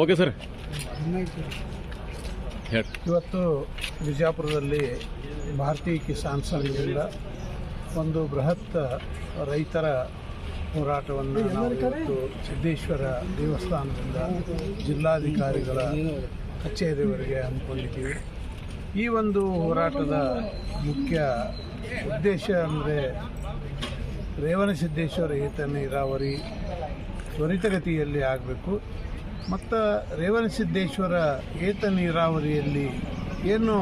Okay sir. ಇವತ್ತು ವಿಜಯಪುರದಲ್ಲಿ ಭಾರತೀಯ ಕಿಸಾನ್ ಸಂಘದಿಂದ ಒಂದು ಬೃಹತ್ ರೈತರ ಹೋರಾಟವನ್ನು ನಾವು ಇವತ್ತು ಸಿದ್ದೇಶ್ವರ ದೇವಸ್ಥಾನದಿಂದ ಜಿಲ್ಲಾಧಿಕಾರಿಗಳ ಕಚೇರಿವರೆಗೆ ಹಮ್ಮಿಕೊಂಡಿದ್ದೀವಿ. ಈ ಒಂದು ಹೋರಾಟದ ಮುಖ್ಯ ಉದ್ದೇಶ ಅಂದರೆ ರೇವಣಸಿದ್ದೇಶ್ವರ ಏತ ನೀರಾವರಿ ತ್ವರಿತಗತಿಯಲ್ಲಿ ಆಗಬೇಕು ಮತ್ತು ರೇವಣಸಿದ್ದೇಶ್ವರ ಏತ ನೀರಾವರಿಯಲ್ಲಿ ಏನು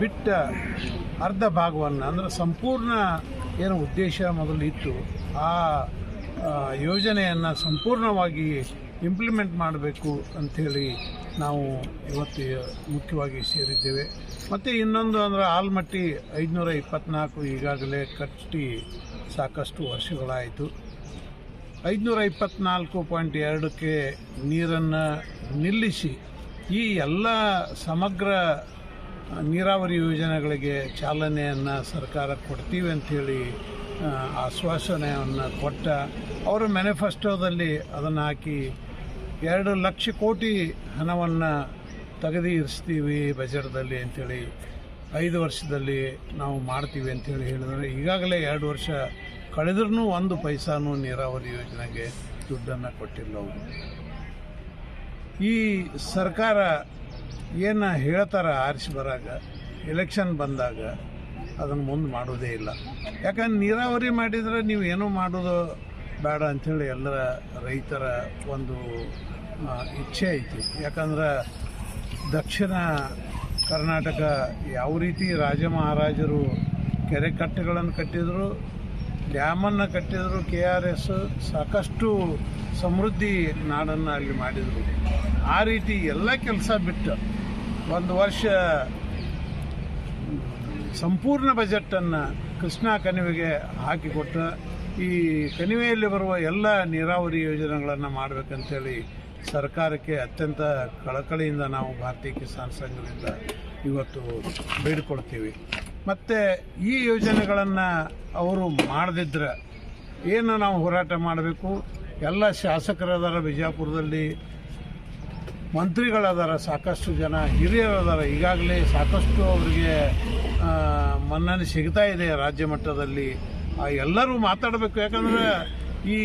ಬಿಟ್ಟ ಅರ್ಧ ಭಾಗವನ್ನು ಅಂದರೆ ಸಂಪೂರ್ಣ ಏನು ಉದ್ದೇಶ ಮೊದಲು ಇತ್ತು ಆ ಯೋಜನೆಯನ್ನು ಸಂಪೂರ್ಣವಾಗಿ ಇಂಪ್ಲಿಮೆಂಟ್ ಮಾಡಬೇಕು ಅಂಥೇಳಿ ನಾವು ಇವತ್ತು ಮುಖ್ಯವಾಗಿ ಸೇರಿದ್ದೇವೆ. ಮತ್ತು ಇನ್ನೊಂದು ಅಂದರೆ ಆಲ್ಮಟ್ಟಿ 524 ಈಗಾಗಲೇ ಕಟ್ಟಿ ಸಾಕಷ್ಟು ವರ್ಷಗಳಾಯಿತು. 524.2ಕ್ಕೆ ನೀರನ್ನು ನಿಲ್ಲಿಸಿ ಈ ಎಲ್ಲ ಸಮಗ್ರ ನೀರಾವರಿ ಯೋಜನೆಗಳಿಗೆ ಚಾಲನೆಯನ್ನು ಸರ್ಕಾರ ಕೊಡ್ತೀವಿ ಅಂಥೇಳಿ ಆಶ್ವಾಸನೆಯನ್ನು ಕೊಟ್ಟ ಅವರ ಮ್ಯಾನಿಫೆಸ್ಟೋದಲ್ಲಿ ಅದನ್ನು ಹಾಕಿ 2 ಲಕ್ಷ ಕೋಟಿ ಹಣವನ್ನು ತೆಗೆದಿರಿಸ್ತೀವಿ ಬಜೆಟ್ದಲ್ಲಿ ಅಂಥೇಳಿ 5 ವರ್ಷದಲ್ಲಿ ನಾವು ಮಾಡ್ತೀವಿ ಅಂಥೇಳಿ ಹೇಳಿದರೆ ಈಗಾಗಲೇ 2 ವರ್ಷ ಕಳೆದ್ರೂ 1 ಪೈಸಾನೂ ನೀರಾವರಿ ಯೋಜನೆಗೆ ದುಡ್ಡನ್ನು ಕೊಟ್ಟಿಲ್ಲ ಅವರು. ಈ ಸರ್ಕಾರ ಏನು ಹೇಳ್ತಾರೆ ಆರಿಸಿ ಬರಾಗ ಎಲೆಕ್ಷನ್ ಬಂದಾಗ ಅದನ್ನು ಮುಂದೆ ಮಾಡೋದೇ ಇಲ್ಲ. ಯಾಕಂದ್ರೆ ನೀರಾವರಿ ಮಾಡಿದರೆ ನೀವು ಏನೂ ಮಾಡೋದು ಬೇಡ ಅಂಥೇಳಿ ಎಲ್ಲರ ರೈತರ ಒಂದು ಇಚ್ಛೆ ಐತಿ. ಯಾಕಂದ್ರೆ ದಕ್ಷಿಣ ಕರ್ನಾಟಕ ಯಾವ ರೀತಿ ರಾಜ ಮಹಾರಾಜರು ಕೆರೆ ಕಟ್ಟೆಗಳನ್ನು ಕಟ್ಟಿದರು, ಡ್ಯಾಮನ್ನು ಕಟ್ಟಿದರು, KRS ಸಾಕಷ್ಟು ಸಮೃದ್ಧಿ ನಾಡನ್ನು ಅಲ್ಲಿ ಮಾಡಿದರು. ಆ ರೀತಿ ಎಲ್ಲ ಕೆಲಸ ಬಿಟ್ಟು ಒಂದು ವರ್ಷ ಸಂಪೂರ್ಣ ಬಜೆಟನ್ನು ಕೃಷ್ಣಾ ಕಣಿವೆಗೆ ಹಾಕಿಕೊಟ್ಟು ಈ ಕಣಿವೆಯಲ್ಲಿ ಬರುವ ಎಲ್ಲ ನೀರಾವರಿ ಯೋಜನೆಗಳನ್ನು ಮಾಡಬೇಕಂತೇಳಿ ಸರ್ಕಾರಕ್ಕೆ ಅತ್ಯಂತ ಕಳಕಳಿಯಿಂದ ನಾವು ಭಾರತೀಯ ಕಿಸಾನ್ ಸಂಘದಿಂದ ಇವತ್ತು ಬೇಡಿಕೊಳ್ತೀವಿ. ಮತ್ತು ಈ ಯೋಜನೆಗಳನ್ನು ಅವರು ಮಾಡದಿದ್ದರೆ ಏನು ನಾವು ಹೋರಾಟ ಮಾಡಬೇಕು? ಎಲ್ಲ ಶಾಸಕರದಾರ, ಬಿಜಾಪುರದಲ್ಲಿ ಮಂತ್ರಿಗಳದಾರ, ಸಾಕಷ್ಟು ಜನ ಹಿರಿಯರದಾರ, ಈಗಾಗಲೇ ಸಾಕಷ್ಟು ಅವರಿಗೆ ಮನ್ನಣೆ ಸಿಗ್ತಾ ಇದೆ ರಾಜ್ಯ ಮಟ್ಟದಲ್ಲಿ. ಎಲ್ಲರೂ ಮಾತಾಡಬೇಕು. ಯಾಕಂದರೆ ಈ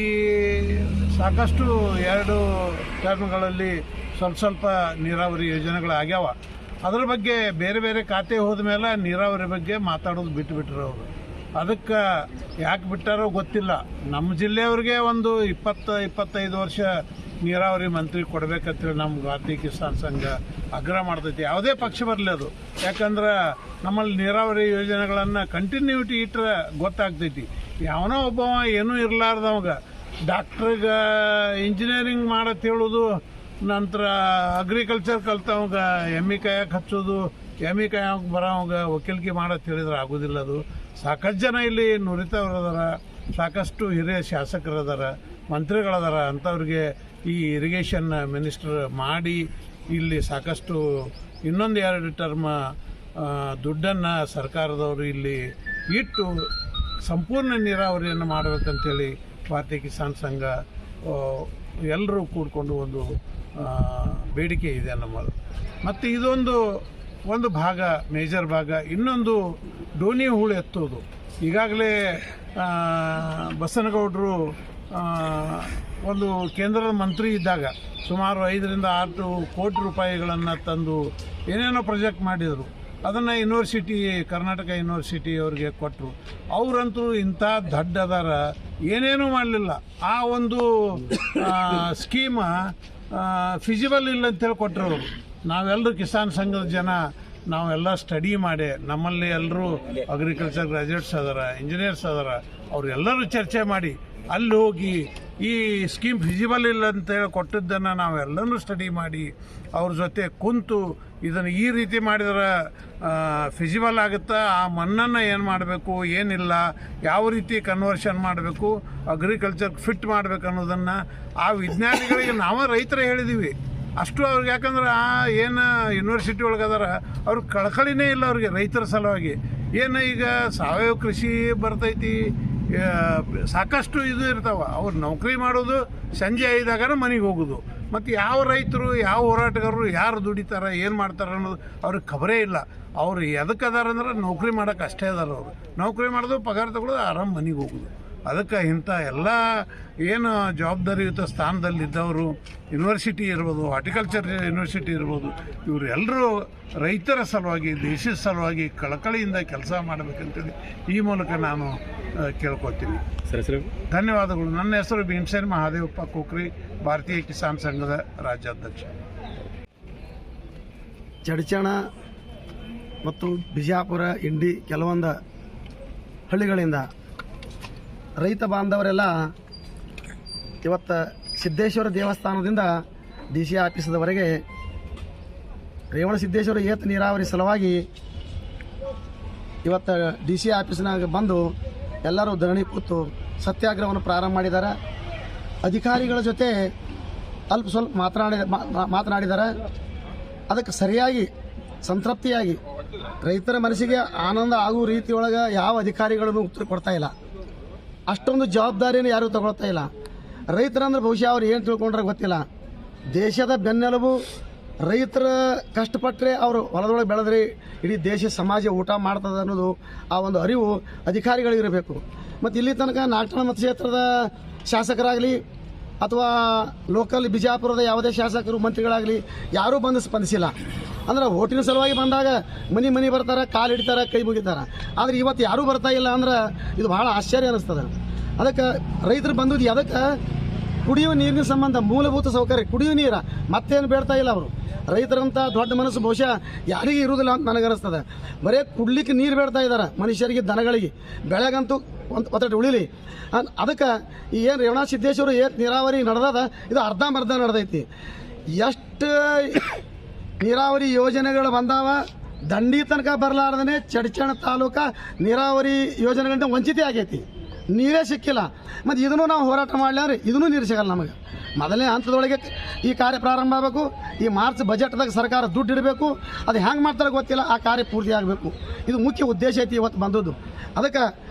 ಸಾಕಷ್ಟು 2 ಟರ್ಮ್ಗಳಲ್ಲಿ ಸ್ವಲ್ಪ ನೀರಾವರಿ ಯೋಜನೆಗಳಾಗ್ಯಾವ. ಅದರ ಬಗ್ಗೆ ಬೇರೆ ಬೇರೆ ಖಾತೆ ಹೋದ ಮೇಲೆ ನೀರಾವರಿ ಬಗ್ಗೆ ಮಾತಾಡೋದು ಬಿಟ್ಟುಬಿಟ್ರು ಅವರು. ಅದಕ್ಕೆ ಯಾಕೆ ಬಿಟ್ಟಾರೋ ಗೊತ್ತಿಲ್ಲ. ನಮ್ಮ ಜಿಲ್ಲೆಯವ್ರಿಗೆ ಒಂದು 20-25 ವರ್ಷ ನೀರಾವರಿ ಮಂತ್ರಿ ಕೊಡಬೇಕಂತೇಳಿ ನಮ್ಮ ಭಾರತೀಯ ಕಿಸಾನ್ ಸಂಘ ಆಗ್ರಹ ಮಾಡ್ತೈತಿ. ಯಾವುದೇ ಪಕ್ಷ ಬರಲಿ ಅದು. ಯಾಕಂದ್ರೆ ನಮ್ಮಲ್ಲಿ ನೀರಾವರಿ ಯೋಜನೆಗಳನ್ನು ಕಂಟಿನ್ಯೂಟಿ ಇಟ್ಟರೆ ಗೊತ್ತಾಗ್ತೈತಿ. ಯಾವನೋ ಒಬ್ಬವ ಏನೂ ಇರಲಾರ್ದವಾಗ ಡಾಕ್ಟ್ರಿಗೆ ಇಂಜಿನಿಯರಿಂಗ್ ಮಾಡತ್ ಹೇಳೋದು, ನಂತರ ಅಗ್ರಿಕಲ್ಚರ್ ಕಲ್ತವಾಗ ಎಮ್ಮೆ ಕಾಯಕ್ಕೆ ಹಚ್ಚೋದು, ಎಮ್ಮೆ ಕಾಯಕ್ಕೆ ಬರೋವಾಗ ವಕೀಲಿಕೆ ಮಾಡತ್ ಹೇಳಿದ್ರೆ ಆಗೋದಿಲ್ಲ. ಅದು ಸಾಕಷ್ಟು ಜನ ಇಲ್ಲಿ ನುರಿತವ್ರದಾರ, ಸಾಕಷ್ಟು ಹಿರಿಯ ಶಾಸಕರದಾರ, ಮಂತ್ರಿಗಳದಾರ. ಅಂಥವ್ರಿಗೆ ಈ ಇರಿಗೇಷನ್ ಮಿನಿಸ್ಟರ್ ಮಾಡಿ ಇಲ್ಲಿ ಸಾಕಷ್ಟು ಇನ್ನೊಂದು 2 ಟರ್ಮ್ ದುಡ್ಡನ್ನು ಸರ್ಕಾರದವರು ಇಲ್ಲಿ ಇಟ್ಟು ಸಂಪೂರ್ಣ ನೀರಾವರಿಯನ್ನು ಮಾಡಬೇಕಂತೇಳಿ ಭಾರತೀಯ ಕಿಸಾನ್ ಸಂಘ ಎಲ್ಲರೂ ಕೂಡಿಕೊಂಡು ಒಂದು ಬೇಡಿಕೆ ಇದೆ ನಮ್ಮದು. ಮತ್ತು ಒಂದು ಭಾಗ, ಮೇಜರ್ ಭಾಗ. ಇನ್ನೊಂದು ಡೋಣಿ ಹೂಳು ಎತ್ತೋದು. ಈಗಾಗಲೇ ಬಸನಗೌಡರು ಒಂದು ಕೇಂದ್ರದ ಮಂತ್ರಿ ಇದ್ದಾಗ ಸುಮಾರು 5-6 ಕೋಟಿ ರೂಪಾಯಿಗಳನ್ನು ತಂದು ಏನೇನೋ ಪ್ರಾಜೆಕ್ಟ್ ಮಾಡಿದರು. ಅದನ್ನು ಯೂನಿವರ್ಸಿಟಿ, ಕರ್ನಾಟಕ ಯೂನಿವರ್ಸಿಟಿ ಅವ್ರಿಗೆ ಕೊಟ್ಟರು. ಅವರಂತೂ ಇಂಥ ದಡ್ಡ ಅದಾರ, ಏನೇನೂ ಮಾಡಲಿಲ್ಲ. ಆ ಒಂದು ಸ್ಕೀಮ ಫಿಸಿಬಲ್ ಇಲ್ಲ ಅಂತೇಳಿ ಕೊಟ್ಟರು ಅವರು. ನಾವೆಲ್ಲರೂ ಕಿಸಾನ್ ಸಂಘದ ಜನ ನಾವೆಲ್ಲ ಸ್ಟಡಿ ಮಾಡಿ, ನಮ್ಮಲ್ಲಿ ಎಲ್ಲರೂ ಅಗ್ರಿಕಲ್ಚರ್ ಗ್ರ್ಯಾಜುಯೇಟ್ಸ್ ಅದಾರ, ಇಂಜಿನಿಯರ್ಸ್ ಅದಾರ, ಅವರೆಲ್ಲರೂ ಚರ್ಚೆ ಮಾಡಿ ಅಲ್ಲಿ ಹೋಗಿ ಈ ಸ್ಕೀಮ್ ಫಿಸಿಬಲ್ ಇಲ್ಲ ಅಂತೇಳಿ ಕೊಟ್ಟಿದ್ದನ್ನು ನಾವೆಲ್ಲನೂ ಸ್ಟಡಿ ಮಾಡಿ ಅವ್ರ ಜೊತೆ ಕುಂತು ಇದನ್ನು ಈ ರೀತಿ ಮಾಡಿದ್ರೆ ಫಿಸಿಬಲ್ ಆಗುತ್ತಾ, ಆ ಮಣ್ಣನ್ನು ಏನು ಮಾಡಬೇಕು, ಏನಿಲ್ಲ, ಯಾವ ರೀತಿ ಕನ್ವರ್ಷನ್ ಮಾಡಬೇಕು, ಅಗ್ರಿಕಲ್ಚರ್ ಫಿಟ್ ಮಾಡಬೇಕು ಅನ್ನೋದನ್ನು ಆ ವಿಜ್ಞಾನಿಗಳಿಗೆ ನಾವೇ ರೈತರೇ ಹೇಳಿದ್ದೀವಿ. ಅಷ್ಟು ಅವ್ರಿಗೆ. ಯಾಕಂದ್ರೆ ಏನು ಯೂನಿವರ್ಸಿಟಿ ಒಳಗದಾರ ಅವ್ರಿಗೆ ಕಳಕಳಿನೇ ಇಲ್ಲ ಅವ್ರಿಗೆ ರೈತರ ಸಲುವಾಗಿ. ಏನು ಈಗ ಸಾವಯವ ಕೃಷಿ ಬರ್ತೈತಿ, ಸಾಕಷ್ಟು ಇದು ಇರ್ತಾವೆ. ಅವ್ರು ನೌಕರಿ ಮಾಡೋದು ಸಂಜೆ 5 ಮನೆಗೆ ಹೋಗೋದು. ಮತ್ತು ಯಾವ ರೈತರು, ಯಾವ ಹೋರಾಟಗಾರರು ಯಾರು ದುಡಿತಾರೆ, ಏನು ಮಾಡ್ತಾರೆ ಅನ್ನೋದು ಅವ್ರಿಗೆ ಖಬರೇ ಇಲ್ಲ. ಅವ್ರು ಎದಕ್ಕೆ ಅದಾರ ಅಂದ್ರೆ ನೌಕರಿ ಮಾಡೋಕೆ ಅಷ್ಟೇ ಅದಾರ. ಅವರು ನೌಕರಿ ಮಾಡೋದು, ಪಗಾರ ತಗೊಳ್ಳೋದು, ಆರಾಮ್ ಮನೆಗೆ ಹೋಗೋದು. ಅದಕ್ಕೆ ಇಂಥ ಎಲ್ಲ ಏನು ಜವಾಬ್ದಾರಿಯುತ ಸ್ಥಾನದಲ್ಲಿದ್ದವರು, ಯೂನಿವರ್ಸಿಟಿ ಇರ್ಬೋದು, ಹಾರ್ಟಿಕಲ್ಚರ್ ಯೂನಿವರ್ಸಿಟಿ ಇರ್ಬೋದು, ಇವರೆಲ್ಲರೂ ರೈತರ ಸಲುವಾಗಿ, ದೇಶದ ಸಲುವಾಗಿ ಕಳಕಳಿಯಿಂದ ಕೆಲಸ ಮಾಡಬೇಕಂತೇಳಿ ಈ ಮೂಲಕ ನಾನು ಕೇಳ್ಕೊತೀನಿ. ಸರಿ, ಧನ್ಯವಾದಗಳು. ನನ್ನ ಹೆಸರು ಭೀಮಸೇನ್ ಮಹಾದೇವಪ್ಪ ಕೋಕ್ರಿ, ಭಾರತೀಯ ಕಿಸಾನ್ ಸಂಘದ ರಾಜ್ಯಾಧ್ಯಕ್ಷ. ಚಡಚಣ ಮತ್ತು ಬಿಜಾಪುರ, ಇಂಡಿ ಕೆಲವೊಂದು ಹಳ್ಳಿಗಳಿಂದ ರೈತ ಬಾಂಧವರೆಲ್ಲ ಇವತ್ತು ಸಿದ್ದೇಶ್ವರ ದೇವಸ್ಥಾನದಿಂದ DC ಆಫೀಸದವರೆಗೆ ರೇವಣ ಸಿದ್ದೇಶ್ವರ ಏತ ನೀರಾವರಿ ಸಲುವಾಗಿ ಇವತ್ತು DC ಆಫೀಸ್ನಾಗ ಬಂದು ಎಲ್ಲರೂ ಧರಣಿ ಕೂತು ಸತ್ಯಾಗ್ರಹವನ್ನು ಪ್ರಾರಂಭ ಮಾಡಿದ್ದಾರೆ. ಅಧಿಕಾರಿಗಳ ಜೊತೆ ಅಲ್ಪ ಸ್ವಲ್ಪ ಮಾತನಾಡಿದ್ದಾರೆ. ಅದಕ್ಕೆ ಸರಿಯಾಗಿ ಸಂತೃಪ್ತಿಯಾಗಿ ರೈತರ ಮನಸ್ಸಿಗೆ ಆನಂದ ಆಗುವ ರೀತಿಯೊಳಗೆ ಯಾವ ಅಧಿಕಾರಿಗಳನ್ನು ಉತ್ತರ ಕೊಡ್ತಾ ಇಲ್ಲ. ಅಷ್ಟೊಂದು ಜವಾಬ್ದಾರಿಯನ್ನು ಯಾರೂ ತಗೊಳ್ತಾ ಇಲ್ಲ. ರೈತರಂದ್ರೆ ಬಹುಶಃ ಅವ್ರು ಏನು ತಿಳ್ಕೊಂಡ್ರೆ ಗೊತ್ತಿಲ್ಲ. ದೇಶದ ಬೆನ್ನೆಲುಬು ರೈತರ ಕಷ್ಟಪಟ್ಟರೆ ಅವರು ಹೊಲದೊಳಗೆ ಬೆಳೆದ್ರೆ ಇಡೀ ದೇಶ ಸಮಾಜ ಊಟ ಮಾಡ್ತದೆ ಅನ್ನೋದು ಆ ಒಂದು ಅರಿವು ಅಧಿಕಾರಿಗಳಿಗಿರಬೇಕು. ಮತ್ತು ಇಲ್ಲಿ ತನಕ ನಾಗಠಾಣ ಮತಕ್ಷೇತ್ರದ ಶಾಸಕರಾಗಲಿ ಅಥವಾ ಲೋಕಲ್ ಬಿಜಾಪುರದ ಯಾವುದೇ ಶಾಸಕರು ಮಂತ್ರಿಗಳಾಗಲಿ ಯಾರೂ ಬಂದು ಸ್ಪಂದಿಸಿಲ್ಲ. ಅಂದ್ರೆ ಓಟಿನ ಸಲುವಾಗಿ ಬಂದಾಗ ಮನೆ ಬರ್ತಾರೆ, ಕಾಲು ಹಿಡಿತಾರೆ, ಕೈ ಮುಗಿತಾರೆ. ಆದರೆ ಇವತ್ತು ಯಾರೂ ಬರ್ತಾ ಇಲ್ಲ ಅಂದ್ರೆ ಇದು ಬಹಳ ಆಶ್ಚರ್ಯ ಅನ್ನಿಸ್ತದೆ. ಅದಕ್ಕೆ ರೈತರು ಬಂದದ್ದು ಅದಕ್ಕೆ ಕುಡಿಯುವ ನೀರಿನ ಸಂಬಂಧ, ಮೂಲಭೂತ ಸೌಕರ್ಯ, ಕುಡಿಯುವ ನೀರು ಮತ್ತೇನು ಬೇಡ್ತಾ ಇಲ್ಲ ಅವರು. ರೈತರಂತ ದೊಡ್ಡ ಮನಸ್ಸು ಬಹುಶಃ ಯಾರಿಗೂ ಇರುವುದಿಲ್ಲ ಅಂತ ನನಗನ್ನಿಸ್ತದೆ. ಬರೀ ಕುಡ್ಲಿಕ್ಕೆ ನೀರು ಬೇಡ್ತಾ ಇದ್ದಾರೆ ಮನುಷ್ಯರಿಗೆ, ದನಗಳಿಗೆ. ಬೆಳೆಗಂತೂ ಒತ್ತಟ್ಟು ಉಳಿಲಿ. ಅದಕ್ಕೆ ಏನು ರೇವಣ ಸಿದ್ದೇಶ್ವರ ನೀರಾವರಿ ನಡೆದದ, ಇದು ಅರ್ಧಂಬರ್ಧ ನಡೆದೈತಿ. ಎಷ್ಟು ನೀರಾವರಿ ಯೋಜನೆಗಳು ಬಂದಾವ, ದಂಡಿ ತನಕ ಬರಲಾರ್ದೇ ಚಡ್ಚಣ ತಾಲೂಕ ನೀರಾವರಿ ಯೋಜನೆಗಳಿಂದ ವಂಚಿತ ಆಗೈತಿ. ನೀರೇ ಸಿಕ್ಕಿಲ್ಲ. ಮತ್ತು ಇದನ್ನು ನಾವು ಹೋರಾಟ ಮಾಡಲಿ ಇದನ್ನೂ ನೀರು ಸಿಗಲ್ಲ ನಮಗೆ. ಮೊದಲನೇ ಹಂತದೊಳಗೆ ಈ ಕಾರ್ಯ ಪ್ರಾರಂಭ ಆಗಬೇಕು. ಈ ಮಾರ್ಚ್ ಬಜೆಟ್ದಾಗ ಸರ್ಕಾರ ದುಡ್ಡು ಇಡಬೇಕು. ಅದು ಹೆಂಗೆ ಮಾಡ್ತಾರೆ ಗೊತ್ತಿಲ್ಲ, ಆ ಕಾರ್ಯ ಪೂರ್ತಿ ಆಗಬೇಕು. ಇದು ಮುಖ್ಯ ಉದ್ದೇಶ ಐತಿ ಇವತ್ತು ಬಂದದ್ದು. ಅದಕ್ಕೆ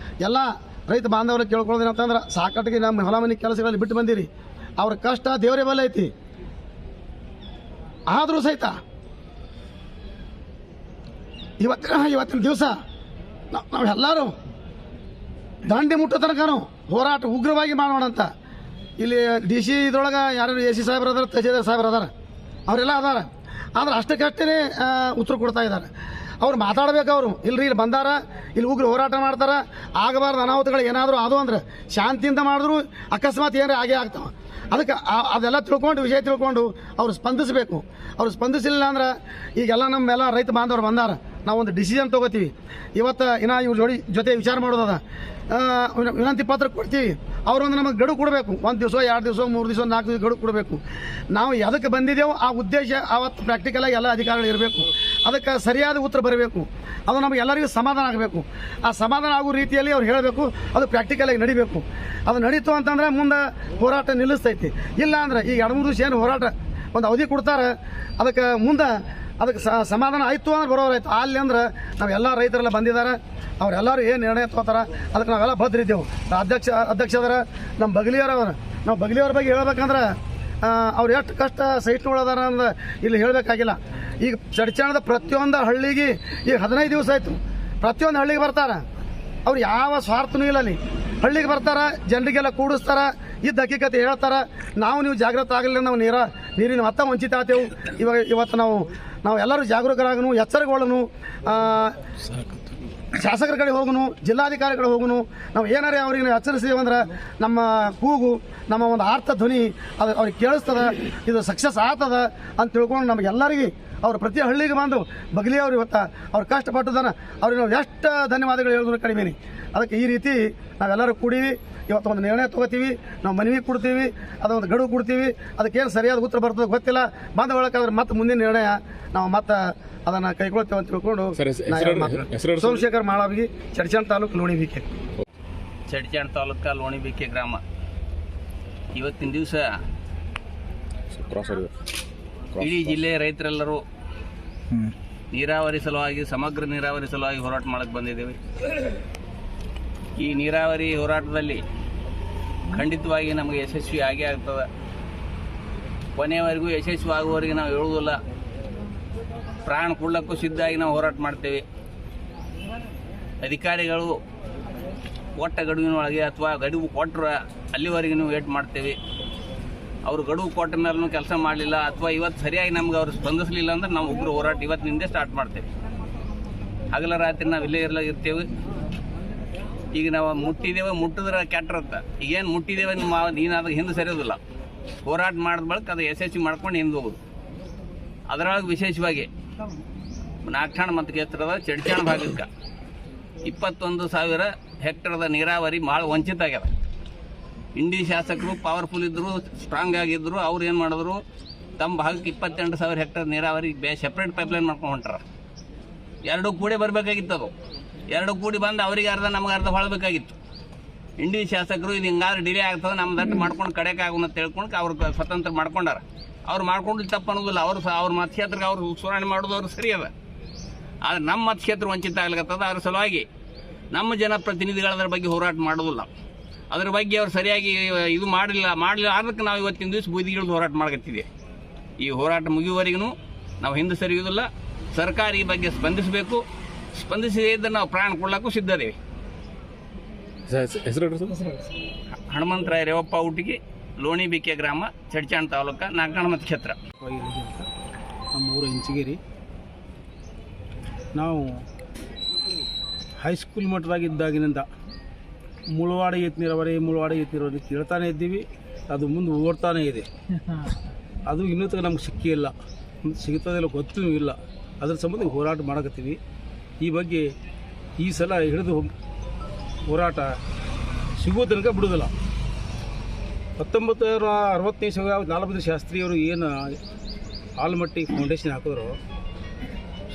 ಎಲ್ಲ ರೈತ ಬಾಂಧವರಿಗೆ ಕೇಳ್ಕೊಳ್ಳೋದೇನಂತಂದ್ರೆ, ಸಾಕಟ್ಟಿಗೆ ನಮ್ಮ ಹೊಲ ಮನೆ ಕೆಲಸಗಳಲ್ಲಿ ಬಿಟ್ಟು ಬಂದಿರಿ. ಅವ್ರ ಕಷ್ಟ ದೇವರೇ ಬಲ್ಲ ಐತಿ. ಆದರೂ ಸಹಿತ ಇವತ್ತಿನ ದಿವಸ ನಾವೆಲ್ಲರೂ ದಾಂಡಿ ಮುಟ್ಟೋ ತನಕನೂ ಹೋರಾಟ ಉಗ್ರವಾಗಿ ಮಾಡೋಣ ಅಂತ. ಇಲ್ಲಿ DC ಇದ್ರೊಳಗೆ ಯಾರು AC ಸಾಹೇಬ್ರು ಅದಾರ, ತಹಸೀಲ್ದಾರ್ ಸಾಹೇಬ್ರು ಅದಾರ, ಅವರೆಲ್ಲ ಅದಾರ. ಆದ್ರೆ ಅಷ್ಟಕ್ಕಷ್ಟೇ ಉತ್ತರ ಕೊಡ್ತಾ ಇದ್ದಾರೆ. ಅವ್ರು ಮಾತಾಡಬೇಕು. ಅವರು ಇಲ್ರಿ ಇಲ್ಲಿ ಬಂದಾರ, ಇಲ್ಲಿ ಉಗ್ರ ಹೋರಾಟ ಮಾಡ್ತಾರೆ, ಆಗಬಾರ್ದು ಅನಾಹುತಗಳು ಏನಾದರೂ ಅದು ಅಂದ್ರೆ ಶಾಂತಿಯಿಂದ ಮಾಡಿದ್ರು ಅಕಸ್ಮಾತ್ ಏನಾರ ಆಗೇ ಆಗ್ತಾವೆ. ಅದಕ್ಕೆ ಅದೆಲ್ಲ ತಿಳ್ಕೊಂಡು, ವಿಷಯ ತಿಳ್ಕೊಂಡು ಅವ್ರು ಸ್ಪಂದಿಸಬೇಕು. ಅವ್ರು ಸ್ಪಂದಿಸಲಿಲ್ಲ ಅಂದ್ರೆ ಈಗೆಲ್ಲ ನಮ್ಮೆಲ್ಲ ರೈತ ಬಾಂಧವರು ಬಂದಾರ, ನಾವೊಂದು ಡಿಸಿಷನ್ ತೊಗೋತೀವಿ. ಇವತ್ತು ಇನ್ನು ಇವ್ರ ಜೊತೆ ವಿಚಾರ ಮಾಡೋದದ, ವಿನಂತಿ ಪತ್ರ ಕೊಡ್ತೀವಿ. ಅವರೊಂದು ನಮಗೆ ಗಡುವು ಕೊಡಬೇಕು. 1 ದಿವಸ 2 ದಿವಸ 3 ದಿವಸ 4 ದಿವಸ ಗಡುವು ಕೊಡಬೇಕು. ನಾವು ಎದಕ್ಕೆ ಬಂದಿದ್ದೇವೆ ಆ ಉದ್ದೇಶ ಆವತ್ತು ಪ್ರಾಕ್ಟಿಕಲಾಗಿ ಎಲ್ಲ ಅಧಿಕಾರಿಗಳು ಇರಬೇಕು. ಅದಕ್ಕೆ ಸರಿಯಾದ ಉತ್ತರ ಬರಬೇಕು. ಅದು ನಮಗೆ ಎಲ್ಲರಿಗೂ ಸಮಾಧಾನ ಆಗಬೇಕು. ಆ ಸಮಾಧಾನ ಆಗೋ ರೀತಿಯಲ್ಲಿ ಅವ್ರು ಹೇಳಬೇಕು. ಅದು ಪ್ರಾಕ್ಟಿಕಲಾಗಿ ನಡಿಬೇಕು. ಅದು ನಡೀತು ಅಂತಂದರೆ ಮುಂದೆ ಹೋರಾಟ ನಿಲ್ಲಿಸ್ತೈತಿ. ಇಲ್ಲ ಅಂದರೆ ಈಗ 2-3 ದಿವಸ ಏನು ಹೋರಾಟ ಒಂದು ಅವಧಿ ಕೊಡ್ತಾರೆ, ಅದಕ್ಕೆ ಮುಂದೆ ಅದಕ್ಕೆ ಸಮಾಧಾನ ಆಯಿತು ಅಂದ್ರೆ ಬರೋರಾಯ್ತು. ಅಲ್ಲಿ ಅಂದ್ರೆ ನಾವೆಲ್ಲ ರೈತರೆಲ್ಲ ಬಂದಿದ್ದಾರೆ, ಅವರೆಲ್ಲರೂ ಏನು ನಿರ್ಣಯ ತಗೋತಾರೆ ಅದಕ್ಕೆ ನಾವೆಲ್ಲ ಬದ್ರಿದ್ದೆವು. ಅಧ್ಯಕ್ಷ ಅದರ ನಮ್ಮ ಬಗಲಿಯವರವರ. ನಾವು ಬಗಲಿಯವ್ರ ಬಗ್ಗೆ ಹೇಳ್ಬೇಕಂದ್ರೆ ಅವ್ರು ಎಷ್ಟು ಕಷ್ಟ ಸಹಿಷ್ಣುಗಳದಾರ ಅಂದ್ರೆ ಇಲ್ಲಿ ಹೇಳಬೇಕಾಗಿಲ್ಲ. ಈಗ ಚಡ್ಚಾಣದ ಪ್ರತಿಯೊಂದು ಹಳ್ಳಿಗೆ ಈಗ 15 ದಿವಸ ಆಯಿತು. ಪ್ರತಿಯೊಂದು ಹಳ್ಳಿಗೆ ಬರ್ತಾರೆ. ಅವ್ರು ಯಾವ ಸ್ವಾರ್ಥನೂ ಇಲ್ಲ. ಅಲ್ಲಿ ಹಳ್ಳಿಗೆ ಬರ್ತಾರೆ, ಜನರಿಗೆಲ್ಲ ಕೂಡಿಸ್ತಾರೆ, ಇದ್ದ ಹಕ್ಕಿಕತೆ ಹೇಳ್ತಾರೆ. ನೀವು ಜಾಗೃತ ಆಗಲಿಲ್ಲ, ನಾವು ನೀರಿನ ಮತ್ತ ವಂಚಿತ ಆಗ್ತೇವೆ. ಇವತ್ತು ನಾವು ಎಲ್ಲರೂ ಜಾಗರೂಕರಾಗನು, ಎಚ್ಚರಗೊಳ್ಳನು, ಶಾಸಕರ ಕಡೆ ಹೋಗುನು, ಜಿಲ್ಲಾಧಿಕಾರಿ ಕಡೆ ಹೋಗುನು. ನಾವು ಏನಾರೇ ಅವ್ರಿಗೆ ಎಚ್ಚರಿಸ್ತೀವಿ ಅಂದ್ರೆ ನಮ್ಮ ಕೂಗು, ನಮ್ಮ ಒಂದು ಆರ್ಥ ಧ್ವನಿ ಅದು ಅವ್ರಿಗೆ ಕೇಳಿಸ್ತದ, ಇದು ಸಕ್ಸಸ್ ಆಗ್ತದ ಅಂತ ತಿಳ್ಕೊಂಡು ನಮಗೆಲ್ಲರಿಗೆ ಅವ್ರು ಪ್ರತಿ ಹಳ್ಳಿಗೆ ಬಂದು ಬಗಲಿಯವ್ರು ಇವತ್ತು ಅವ್ರು ಕಷ್ಟಪಟ್ಟದನ್ನ ಅವ್ರಿಗೆ ನಾವು ಎಷ್ಟು ಧನ್ಯವಾದಗಳು ಹೇಳಿದ್ರು ಕಡಿಮೆ. ಅದಕ್ಕೆ ಈ ರೀತಿ ನಾವೆಲ್ಲರೂ ಕೂಡೀವಿ. ಇವತ್ತು ಒಂದು ನಿರ್ಣಯ ತೊಗೋತೀವಿ, ನಾವು ಮನವಿ ಕೊಡ್ತೀವಿ, ಅದೊಂದು ಗಡುವು ಕೊಡ್ತೀವಿ. ಅದಕ್ಕೇನು ಸರಿಯಾದ ಉತ್ತರ ಬರ್ತದೆ ಗೊತ್ತಿಲ್ಲ. ಬಂದ ಒಳಗಾದ್ರೆ ಮತ್ತೆ ಮುಂದಿನ ನಿರ್ಣಯ ನಾವು ಮತ್ತೆ ಅದನ್ನು ಕೈಗೊಳ್ತೇವೆ ಅಂತ ತಿಳ್ಕೊಂಡು ಸೋಮಶೇಖರ್ ಮಾಳಾವಿಗೆ, ಚಡ್ಚಾಣ ತಾಲೂಕು ಲೋಣಿಬಿಕೆ. ಚಡ್ಚಾಣ ತಾಲೂಕು ಲೋಣಿಬಿಕೆ ಗ್ರಾಮ. ಇವತ್ತಿನ ದಿವಸ ಇಡೀ ಜಿಲ್ಲೆಯ ರೈತರೆಲ್ಲರೂ ನೀರಾವರಿ ಸಲುವಾಗಿ, ಸಮಗ್ರ ನೀರಾವರಿ ಸಲುವಾಗಿ ಹೋರಾಟ ಮಾಡಕ್ಕೆ ಬಂದಿದ್ದೇವೆ. ಈ ನೀರಾವರಿ ಹೋರಾಟದಲ್ಲಿ ಖಂಡಿತವಾಗಿ ನಮಗೆ ಯಶಸ್ವಿ ಆಗೇ ಆಗ್ತದೆ. ಕೊನೆಯವರೆಗೂ ಯಶಸ್ವಿ ಆಗುವವರೆಗೆ ನಾವು ಹೇಳುವುದಿಲ್ಲ. ಪ್ರಾಣ ಕೊಡಲಿಕ್ಕೂ ಸಿದ್ಧಾಗಿ ನಾವು ಹೋರಾಟ ಮಾಡ್ತೇವೆ. ಅಧಿಕಾರಿಗಳು ಕೊಟ್ಟ ಗಡುವಿನೊಳಗೆ ಅಥವಾ ಗಡುವು ಕೊಟ್ಟರೆ ಅಲ್ಲಿವರೆಗೂ ವೇಟ್ ಮಾಡ್ತೇವೆ. ಅವರು ಗಡುವು ಕೊಟ್ಟ ಮೇಲೂ ಕೆಲಸ ಮಾಡಲಿಲ್ಲ ಅಥವಾ ಇವತ್ತು ಸರಿಯಾಗಿ ನಮ್ಗೆ ಅವರು ಸ್ಪಂದಿಸಲಿಲ್ಲ ಅಂದ್ರೆ ನಾವು ಉಗ್ರ ಹೋರಾಟ ಇವತ್ತಿನಿಂದ ಸ್ಟಾರ್ಟ್ ಮಾಡ್ತೇವೆ. ಹಗಲ ರಾತ್ರಿ ನಾವು ಇಲ್ಲೇ ಇರ್ತೇವೆ. ಈಗ ನಾವು ಮುಟ್ಟಿದ್ದೇವೆ, ಮುಟ್ಟಿದ್ರೆ ಕೆಟ್ಟಿರುತ್ತೆ. ಈಗೇನು ಮುಟ್ಟಿದ್ದೇವೆ ನೀನು ಅದಕ್ಕೆ ಹಿಂದೆ ಸರಿಯೋದಿಲ್ಲ. ಹೋರಾಟ ಮಾಡಿದ ಬಳಿಕ ಅದು ಯಶಸ್ವಿ ಮಾಡ್ಕೊಂಡು ಹಿಂದೆ ಹೋಗೋದು. ಅದರೊಳಗೆ ವಿಶೇಷವಾಗಿ ನಾಗಠಾಣ ಮತ್ತು ಕ್ಷೇತ್ರದ ಚಡ್ಚಾಣ ಭಾಗಕ್ಕೆ 21,000 ಹೆಕ್ಟರ್ದ ನೀರಾವರಿ ಭಾಳ ವಂಚಿತ ಆಗ್ಯದ. ಇಂಡಿ ಶಾಸಕರು ಪವರ್ಫುಲ್ ಇದ್ದರು, ಸ್ಟ್ರಾಂಗ್ ಆಗಿದ್ದರು. ಅವ್ರು ಏನು ಮಾಡಿದ್ರು, ತಮ್ಮ ಭಾಗಕ್ಕೆ 28,000 ಹೆಕ್ಟರ್ ನೀರಾವರಿ ಸೆಪ್ರೇಟ್ ಪೈಪ್ಲೈನ್ ಮಾಡ್ಕೊಂಡು ಹೊಂಟಾರ. 2 ಕೂಡಿ ಬರಬೇಕಾಗಿತ್ತು. ಅದು 2 ಕೂಡಿ ಬಂದು ಅವರಿಗೆ ಅರ್ಧ ನಮ್ಗೆ ಅರ್ಧ ಹೊಳಬೇಕಾಗಿತ್ತು. ಇಂಡಿ ಶಾಸಕರು ಇದು ಹಿಂಗಾದ್ರೆ ಡಿಲೇ ಆಗ್ತದೆ, ನಮ್ಮ ದಟ್ಟು ಮಾಡ್ಕೊಂಡು ಕಡೆಗೆ ಆಗೋಣ ಅಂತ ಹೇಳ್ಕೊಂಡು ಅವ್ರು ಸ್ವತಂತ್ರ ಮಾಡ್ಕೊಂಡಾರ. ಅವ್ರು ಮಾಡ್ಕೊಂಡು ತಪ್ಪು ಅನ್ನೋದಿಲ್ಲ. ಅವ್ರ ಮತಕ್ಷೇತ್ರಕ್ಕೆ ಅವ್ರು ಸುಧಾರಣೆ ಮಾಡೋದು ಅವ್ರು ಸರಿ ಅದ. ಆದರೆ ನಮ್ಮ ಮತಕ್ಷೇತ್ರ ವಂಚಿತ ಆಗ್ಲಿಕ್ಕತ್ತದ. ಅದ್ರ ಸಲುವಾಗಿ ನಮ್ಮ ಜನಪ್ರತಿನಿಧಿಗಳು ಅದರ ಬಗ್ಗೆ ಹೋರಾಟ ಮಾಡೋದಿಲ್ಲ. ಅದ್ರ ಬಗ್ಗೆ ಅವ್ರು ಸರಿಯಾಗಿ ಇದು ಮಾಡಲಿಲ್ಲ ಅದಕ್ಕೆ ನಾವು ಇವತ್ತಿನ ದಿವಸ ಬೂದಿಗಿಳಿದು ಹೋರಾಟ ಮಾಡಕತ್ತಿದ್ದೀವಿ. ಈ ಹೋರಾಟ ಮುಗಿಯುವವರೆಗೂ ನಾವು ಹಿಂದೆ ಸರಿಯುವುದಿಲ್ಲ. ಸರ್ಕಾರ ಈ ಬಗ್ಗೆ ಸ್ಪಂದಿಸಬೇಕು. ಸ್ಪಂದಿಸದೇ ಇದ್ದರೆ ನಾವು ಪ್ರಾಣ ಕೊಡಲಿಕ್ಕೂ ಸಿದ್ಧದೇವೆ. ಹನುಮಂತರಾಯ ರೇವಪ್ಪ ಊಟಿಗೆ, ಲೋಣಿ ಬಿಕೆ ಗ್ರಾಮ, ಚಡ್ಚಾಣ್ ತಾಲೂಕು, ನಾಗನಾಳ ಮತಕ್ಷೇತ್ರ. ನಮ್ಮೂರು ಇಂಚಗೇರಿ. ನಾವು ಹೈಸ್ಕೂಲ್ ಮಟ್ಟದಾಗಿದ್ದಾಗಿನಿಂದ ಮುಳವಾಡ ಏತ್ ನೀರಾವರಿ ಕೇಳ್ತಾನೆ ಇದ್ದೀವಿ. ಅದು ಮುಂದೆ ಓಡ್ತಾನೇ ಇದೆ. ಅದು ಇನ್ನೂ ತನಕ ನಮ್ಗೆ ಸಿಕ್ಕಿಲ್ಲ, ಸಿಗ್ತದಿಲ್ಲ ಗೊತ್ತೂ ಇಲ್ಲ. ಅದ್ರ ಸಂಬಂಧ ಹೋರಾಟ ಮಾಡಕತ್ತೀವಿ. ಈ ಬಗ್ಗೆ ಈ ಸಲ ಹಿಡಿದು ಹೋರಾಟ ಸಿಗೋ ತನಕ ಬಿಡೋದಿಲ್ಲ. 1960 ಲಾಲಬಹದ್ದೂರ್ ಶಾಸ್ತ್ರಿಯವರು ಏನು ಆಲಮಟ್ಟಿ ಫೌಂಡೇಶನ್ ಹಾಕಿದ್ರು,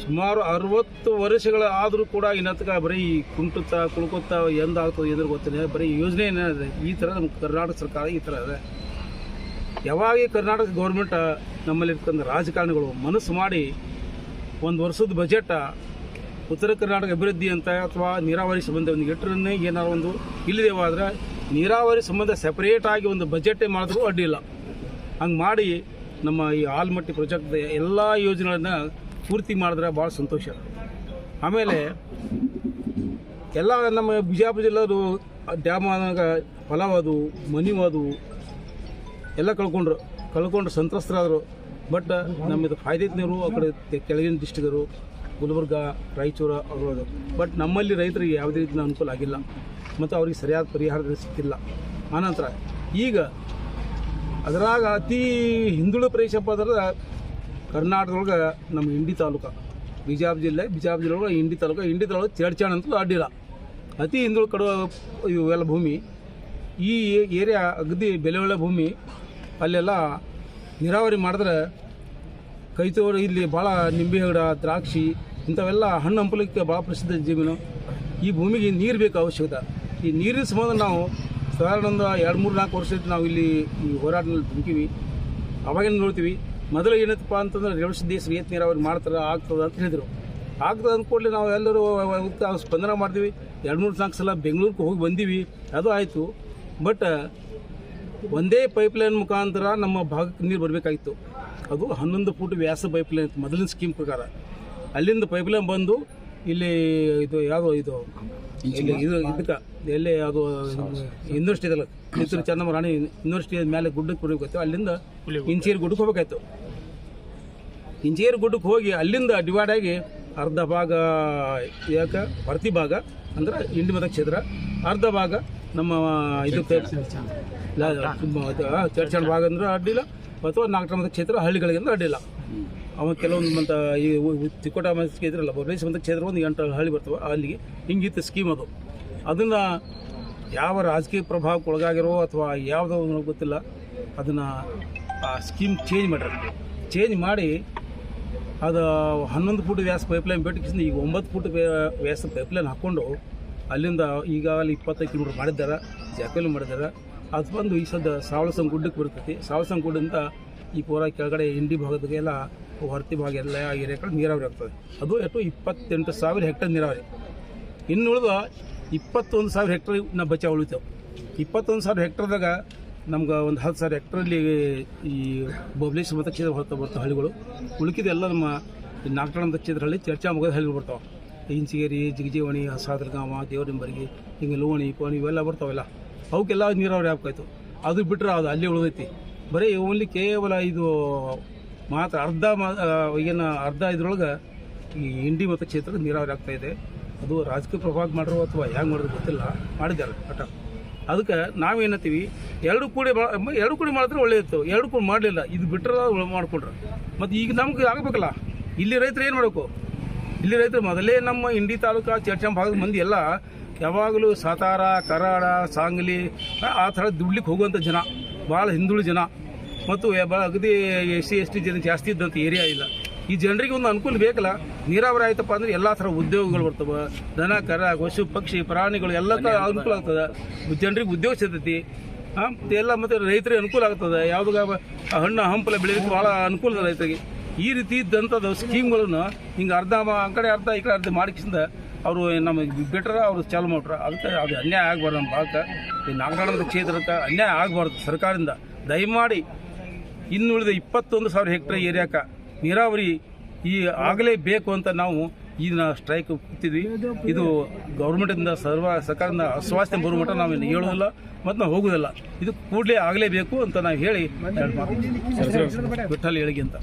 ಸುಮಾರು 60 ವರ್ಷಗಳ ಆದರೂ ಕೂಡ ಇನ್ನತ್ತಕ ಬರೀ ಕುಂಟುತ್ತಾ ಕುಳ್ಕೊತ್ತಾ ಎಂದಾಗ್ತದೆ ಎದುರು ಗೊತ್ತಿದೆ. ಬರೀ ಯೋಜನೆ ಏನಿದೆ ಈ ಥರ ನಮ್ಮ ಕರ್ನಾಟಕ ಸರ್ಕಾರ ಈ ಥರ ಇದೆ. ಯಾವಾಗ ಕರ್ನಾಟಕ ಗೌರ್ಮೆಂಟ್ ನಮ್ಮಲ್ಲಿರ್ತಕ್ಕಂಥ ರಾಜಕಾರಣಿಗಳು ಮನಸ್ಸು ಮಾಡಿ ಒಂದು ವರ್ಷದ ಬಜೆಟ್ ಉತ್ತರ ಕರ್ನಾಟಕ ಅಭಿವೃದ್ಧಿ ಅಂತ ಅಥವಾ ನೀರಾವರಿ ಸಂಬಂಧ ಒಂದು ಇಟ್ಟರನ್ನೇ ಏನಾರು ಒಂದು ಇಲ್ಲದೇವಾದ್ರೆ ನೀರಾವರಿ ಸಂಬಂಧ ಸೆಪರೇಟಾಗಿ ಒಂದು ಬಜೆಟೇ ಮಾಡಿದ್ರೂ ಅಡ್ಡಿಲ್ಲ. ಹಂಗೆ ಮಾಡಿ ನಮ್ಮ ಈ ಆಲಮಟ್ಟಿ ಪ್ರಾಜೆಕ್ಟ್ ಎಲ್ಲ ಯೋಜನೆಗಳನ್ನ ಪೂರ್ತಿ ಮಾಡಿದ್ರೆ ಭಾಳ ಸಂತೋಷ. ಆಮೇಲೆ ಎಲ್ಲ ನಮ್ಮ ಬಿಜಾಪುರ ಜಿಲ್ಲೆದು ಡ್ಯಾಮ್ ಆದಾಗ ಹೊಲವಾದು ಮನಿವಾದು ಎಲ್ಲ ಕಳ್ಕೊಂಡ್ರು ಸಂತ್ರಸ್ತರಾದರು. ಬಟ್ ನಮ್ಮದು ಫಾಯ್ದೈತೆ ನೀರು ಆ ಕಡೆ ಕೆಳಗಿನ ಡಿಸ್ಟ್ರಿಕ್ಟರು ಗುಲ್ಬರ್ಗ, ರಾಯಚೂರು ಅವರು. ಬಟ್ ನಮ್ಮಲ್ಲಿ ರೈತರಿಗೆ ಯಾವುದೇ ರೀತಿಯ ಅನುಕೂಲ ಆಗಿಲ್ಲ ಮತ್ತು ಅವ್ರಿಗೆ ಸರಿಯಾದ ಪರಿಹಾರ ಸಿಕ್ಕಿಲ್ಲ. ಆನಂತರ ಈಗ ಅದರಾಗ ಅತಿ ಹಿಂದುಳಿದ ಪ್ರದೇಶಪ್ಪ ಅಂದ್ರೆ ಕರ್ನಾಟಕದೊಳಗೆ ನಮ್ಮ ಇಂಡಿ ತಾಲೂಕು, ಬಿಜಾಪುರ ಜಿಲ್ಲೆ ಒಳಗೆ ಇಂಡಿ ತಾಲೂಕು ಚಡ್ಚಾಣ್ ಅಂತೂ ಅಡ್ಡಿಲ್ಲ. ಅತಿ ಹಿಂದುಳಿದ ಕಡೆ ಇವೆಲ್ಲ ಭೂಮಿ. ಈ ಏರಿಯಾ ಅಗದಿ ಬೆಲೆ ಭೂಮಿ. ಅಲ್ಲೆಲ್ಲ ನೀರಾವರಿ ಮಾಡಿದ್ರೆ ಕೈತೋರು ಇಲ್ಲಿ ಭಾಳ ನಿಂಬೆ ಗಿಡ, ದ್ರಾಕ್ಷಿ ಇಂಥವೆಲ್ಲ ಹಣ್ಣು ಹಂಪಲಕ್ಕೆ ಭಾಳ ಪ್ರಸಿದ್ಧ ಜಮೀನು. ಈ ಭೂಮಿಗೆ ನೀರು ಬೇಕು ಅವಶ್ಯಕತೆ. ಈ ನೀರಿನ ಸಂಬಂಧ ನಾವು ಸಾಧಾರಣ ಒಂದು 2-3-4 ವರ್ಷ ನಾವು ಇಲ್ಲಿ ಈ ಹೋರಾಟದಲ್ಲಿ ಧುಮುಕೀವಿ. ಅವಾಗಿನ ನೋಡ್ತೀವಿ. ಮೊದಲು ಏನತ್ತಪ್ಪ ಅಂತಂದ್ರೆ ರೇವಣ ದೇಶ ಏತ್ ನೀರಾವರಿ ಮಾಡ್ತಾರೆ, ಆಗ್ತದೆ ಅಂತ ಹೇಳಿದರು. ಆಗ್ತದೆ ಅಂದ್ಕೊಳ್ಳಿ ನಾವು ಎಲ್ಲರೂ ಸ್ಪಂದನ ಮಾಡ್ತೀವಿ. 2-3-4 ಸಲ ಬೆಂಗಳೂರಿಗೆ ಹೋಗಿ ಬಂದೀವಿ, ಅದು ಆಯಿತು. ಬಟ್ ಒಂದೇ ಪೈಪ್ಲೈನ್ ಮುಖಾಂತರ ನಮ್ಮ ಭಾಗಕ್ಕೆ ನೀರು ಬರಬೇಕಾಗಿತ್ತು. ಅದು 11 ಫೂಟ್ ವ್ಯಾಸ ಪೈಪ್ಲೈನ್ ಇತ್ತು ಮೊದಲಿನ ಸ್ಕೀಮ್ ಪ್ರಕಾರ. ಅಲ್ಲಿಂದ ಪೈಪ್ಲೈನ್ ಬಂದು ಇಲ್ಲಿ ಇದು ಯಾವುದೋ ಇದು ಇದಕ್ಕೆ ಎಲ್ಲೇ ಅದು ಯೂನಿವರ್ಸಿಟಿ ಇದಲ್ಲ, ಕಿತ್ತೂರು ಚೆನ್ನಮ್ಮ ರಾಣಿ ಯೂನಿವರ್ಸಿಟಿ ಮೇಲೆ ಗುಡ್ಡಕ್ಕೆ ಬರಬೇಕಾಯ್ತು. ಅಲ್ಲಿಂದ ಇಂಚೇರಿ ಗುಡ್ಡಕ್ಕೆ ಹೋಗ್ಬೇಕಾಯ್ತು. ಇಂಚೇರಿ ಗುಡ್ಡಕ್ಕೆ ಹೋಗಿ ಅಲ್ಲಿಂದ ಡಿವೈಡ್ ಆಗಿ ಅರ್ಧ ಭಾಗ ಯಾಕೆ ಭರ್ತಿ ಭಾಗ ಅಂದ್ರೆ ಇಂಡಿ ಮತಕ್ಷೇತ್ರ, ಅರ್ಧ ಭಾಗ ನಮ್ಮ ಇದಕ್ಕೆ ಚಡ್ಚಾಣ್ ಭಾಗ ಅಂದ್ರೆ ಅಡ್ಡಿಲ್ಲ, ಅಥವಾ ನಾಗರ ಮತಕ್ಷೇತ್ರ ಹಳ್ಳಿಗಳಿಗೆ ಅಂದ್ರೆ ಅಡ್ಡಿಲ್ಲ. ಅವ ಕೆಲವೊಂದು ಮತ್ತು ಈ ತಿಕೋಟ ಮತಕ್ಷೇತ್ರ ಇಲ್ಲ, ಬೊಬ್ಲೇಶ್ ಮತಕ್ಷೇತ್ರ ಒಂದು 8 ಹಳ್ಳಿ ಬರ್ತವೆ. ಅಲ್ಲಿಗೆ ಹಿಂಗಿತ್ತು ಸ್ಕೀಮ್ ಅದು. ಅದನ್ನು ಯಾವ ರಾಜಕೀಯ ಪ್ರಭಾವಕ್ಕೆ ಒಳಗಾಗಿರೋ ಅಥವಾ ಯಾವುದೋ ಗೊತ್ತಿಲ್ಲ, ಅದನ್ನು ಆ ಸ್ಕೀಮ್ ಚೇಂಜ್ ಮಾಡಿ ಅದು 11 ಫೂಟ್ ವ್ಯಾಸ ಪೈಪ್ಲೈನ್ ಬಿಟ್ಟು ಈಗ 9 ಫೂಟ್ ವ್ಯಾಸ ಪೈಪ್ಲೈನ್ ಹಾಕ್ಕೊಂಡು ಅಲ್ಲಿಂದ ಈಗಾಗಲೇ 25 ಕಿಲೋಮೀಟ್ರ್ ಮಾಡಿದ್ದಾರೆ, ಜಾಕಲು ಮಾಡಿದ್ದಾರೆ. ಅದು ಬಂದು ಈ ಸದ್ಯ ಸಾವಳಸಂ ಗುಡ್ಡಕ್ಕೆ ಬರ್ತೈತಿ. ಸಾವಳಸಂ ಗುಡ್ಡದಿಂದ ಈ ಪೂರ ಕೆಳಗಡೆ ಇಂಡಿ ಭಾಗದಾಗೆಲ್ಲ ಹೊರತಿ ಭಾಗ ಎಲ್ಲ ಏರಿಯಾಗಳು ನೀರಾವರಿ ಆಗ್ತದೆ. ಅದು ಎಷ್ಟು 28,000 ಹೆಕ್ಟರ್ ನೀರಾವರಿ. ಇನ್ನುಳಿದ 21,000 ಹೆಕ್ಟರ್ ನಾವು ಬಚಾವ್ ಉಳಿತೇವೆ. 21,000 ಹೆಕ್ಟರ್ದಾಗ ನಮ್ಗೆ ಒಂದು 10,000 ಹೆಕ್ಟರಲ್ಲಿ ಈ ಬೊಬ್ಲೇಶ್ ಮತಕ್ಷೇತ್ರ ಬರ್ತಾವೆ ಹಳ್ಳಿಗಳು. ಉಳುಕಿದೆಲ್ಲ ನಮ್ಮ ನಾಗಠಾಣ ಮತಕ್ಷೇತ್ರ ಹಳ್ಳಿ, ಚರ್ಚಾ ಮುಗಿದ ಹಳ್ಳಿಗಳು ಬರ್ತಾವೆ. ಇಂಚಿಗೇರಿ, ಜಿಗಜಿವಣಿ, ಸಾದರಗಾಮ, ದೇವರಿಂಬರ್ಗಿ, ಹಿಂಗೆ ಲೋಣಿ ಪೋಣಿ ಇವೆಲ್ಲ ಬರ್ತಾವೆಲ್ಲ. ಅವಕ್ಕೆಲ್ಲ ನೀರಾವರಿ ಆಗ್ತಾಯಿತ್ತು. ಅದು ಬಿಟ್ಟರೆ ಅದು ಅಲ್ಲೇ ಉಳಿದೈತಿ. ಬರೀ ಓನ್ಲಿ ಕೇವಲ ಇದು ಮಾತ್ರ ಅರ್ಧ ಇದ್ರೊಳಗೆ ಈ ಇಂಡಿ ಮತಕ್ಷೇತ್ರ ನೀರಾವರಿ ಆಗ್ತಾಯಿದೆ. ಅದು ರಾಜಕೀಯ ಪ್ರಭಾವ ಮಾಡಿರೋ ಅಥವಾ ಹೆಂಗೆ ಮಾಡಿದ್ರು ಗೊತ್ತಿಲ್ಲ, ಮಾಡಿದ್ದಾರೆ ಹಠ. ಅದಕ್ಕೆ ನಾವೇನತ್ತೀವಿ, ಎರಡು ಕೂಡಿ ಮಾಡಿದ್ರೆ ಒಳ್ಳೆಯಿತ್ತು. ಎರಡು ಕೂಡಿ ಮಾಡಲಿಲ್ಲ, ಇದು ಬಿಟ್ಟರೆ ಮಾಡ್ಕೊಂಡ್ರೆ ಮತ್ತು ಈಗ ನಮ್ಗೆ ಆಗಬೇಕಲ್ಲ. ಇಲ್ಲಿ ರೈತರು ಏನು ಮಾಡಬೇಕು? ಇಲ್ಲಿ ರೈತರು ಮೊದಲೇ ನಮ್ಮ ಇಂಡಿ ತಾಲೂಕು ಚಡ್ಚಾಣ್ ಭಾಗದ ಮಂದಿ ಎಲ್ಲ ಯಾವಾಗಲೂ ಸಾತಾರ, ಕರಾಡ, ಸಾಂಗ್ಲಿ ಆ ಥರ ದುಡ್ಲಿಕ್ಕೆ ಹೋಗುವಂಥ ಜನ, ಭಾಳ ಹಿಂದುಳಿದ ಜನ ಮತ್ತು ಭಾಳ ಅಗದಿ SC ST ಜನ ಜಾಸ್ತಿ ಇದ್ದಂಥ ಏರಿಯಾ ಇಲ್ಲ. ಈ ಜನರಿಗೆ ಒಂದು ಅನುಕೂಲ ಬೇಕಲ್ಲ. ನೀರಾವರಿ ಆಯ್ತಪ್ಪ ಅಂದ್ರೆ ಎಲ್ಲ ಥರ ಉದ್ಯೋಗಗಳು ಬರ್ತವೆ. ದನ ಕರ, ಪಶು ಪಕ್ಷಿ ಪ್ರಾಣಿಗಳು ಎಲ್ಲ ಅನುಕೂಲ ಆಗ್ತದೆ. ಜನರಿಗೆ ಉದ್ಯೋಗ ಸಿಗ್ತೈತಿ. ಎಲ್ಲ ಮತ್ತು ರೈತರಿಗೆ ಅನುಕೂಲ ಆಗ್ತದೆ. ಯಾವುದಾಗ ಹಣ್ಣು ಹಂಪಲ ಬೆಳೆಯೋಕ್ಕೆ ಭಾಳ ಅನುಕೂಲ ರೈತರಿಗೆ. ಈ ರೀತಿ ಇದ್ದಂಥದ್ದು ಸ್ಕೀಮ್ಗಳನ್ನು ಹಿಂಗೆ ಅರ್ಧ ಆ ಕಡೆ ಅರ್ಧ ಈ ಕಡೆ ಅರ್ಧ ಮಾಡಿಕಿಂದ ಅವರು ನಮಗೆ ಬಿಟ್ಟರೆ ಅವರು ಚಾಲು ಮಾಡ್ರ. ಅದಕ್ಕೆ ಅದು ಅನ್ಯಾಯ ಆಗಬಾರ್ದು. ನಮ್ಮ ಭಾಗಕ್ಕೆ ಈ ನಾಗಠಾಣದ ಕ್ಷೇತ್ರಕ್ಕೆ ಅನ್ಯಾಯ ಆಗಬಾರ್ದು. ಸರ್ಕಾರದಿಂದ ದಯಮಾಡಿ ಇನ್ನುಳಿದ 21,000 ಹೆಕ್ಟರ್ ಏರಿಯಾಕ್ಕೆ ನೀರಾವರಿ ಆಗಲೇಬೇಕು ಅಂತ ನಾವು ಈಗ ನಾವು ಸ್ಟ್ರೈಕ್ ಕೂತಿದ್ವಿ. ಇದು ಗೌರ್ಮೆಂಟಿಂದ ಸರ್ಕಾರದಿಂದ ಅಸ್ವಾಸ್ಥ್ಯ ಬರುವ ಮಟ್ಟ ನಾವು ಹೇಳೋದಿಲ್ಲ ಮತ್ತು ನಾವು ಹೋಗೋದಿಲ್ಲ. ಇದು ಕೂಡಲೇ ಆಗಲೇಬೇಕು ಅಂತ ನಾವು ಹೇಳಿ ವಿಠಲ್ ಹೇಳಿಕೆ ಅಂತ